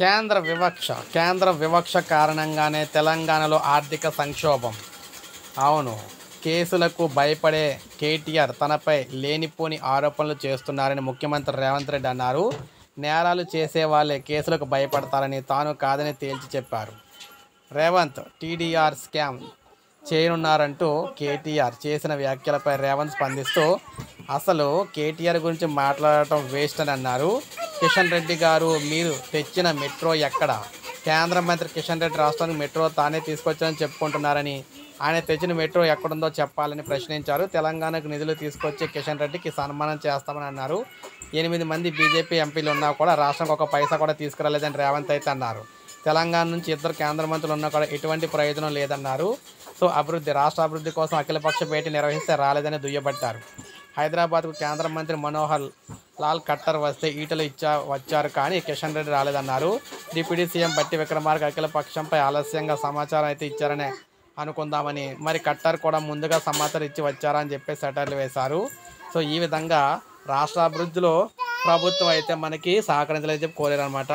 కేంద్ర వివక్ష కారణంగానే తెలంగాణలో ఆర్థిక సంక్షోభం. అవును, కేసులకు భయపడే కేటీఆర్ తనపై లేనిపోని ఆరోపణలు చేస్తున్నారని ముఖ్యమంత్రి రేవంత్ రెడ్డి అన్నారు. నేరాలు చేసేవాళ్లే కేసులకు భయపడతారని తాను కాదని తేల్చి చెప్పారు. రేవంత్ టీడీఆర్ స్కామ్ చేయనున్నారంటూ కేటీఆర్ చేసిన వ్యాఖ్యలపై రేవంత్ స్పందిస్తూ అసలు కేటీఆర్ గురించి మాట్లాడటం వేస్ట్ అని అన్నారు. కిషన్ రెడ్డి గారు, మీరు తెచ్చిన మెట్రో ఎక్కడ? కేంద్ర మంత్రి కిషన్ రెడ్డి రాష్ట్రానికి మెట్రో తానే తీసుకొచ్చారని చెప్పుకుంటున్నారని, ఆయన తెచ్చిన మెట్రో ఎక్కడుందో చెప్పాలని ప్రశ్నించారు. తెలంగాణకు నిధులు తీసుకొచ్చి కిషన్ రెడ్డికి సన్మానం చేస్తామని అన్నారు. 8 మంది బీజేపీ ఎంపీలు ఉన్నా కూడా రాష్ట్రానికి ఒక పైసా కూడా తీసుకురాలేదని రేవంత్ అయితే అన్నారు. తెలంగాణ నుంచి 2 కేంద్ర మంత్రులు ఉన్నా కూడా ఎటువంటి ప్రయోజనం లేదన్నారు. సో రాష్ట్ర అభివృద్ధి కోసం అఖిలపక్ష భేటీ నిర్వహిస్తే రాలేదని దుయ్యబట్టారు. హైదరాబాద్కు కేంద్ర మంత్రి మనోహర్ లాల్ ఖట్టర్ వస్తే ఈటలు వచ్చారు కానీ కిషన్ రెడ్డి రాలేదన్నారు. డిప్యూటీ సీఎం బట్టి విక్రమార్క అఖిల పక్షంపై ఆలస్యంగా సమాచారం అయితే ఇచ్చారని అనుకుందామని, మరి ఖట్టర్ కూడా ముందుగా సమాచారం ఇచ్చి వచ్చారా అని చెప్పి సెటర్లు వేశారు. సో ఈ విధంగా రాష్ట్ర అభివృద్ధిలో ప్రభుత్వం అయితే మనకి సహకరించాలని చెప్పి కోరారనమాట.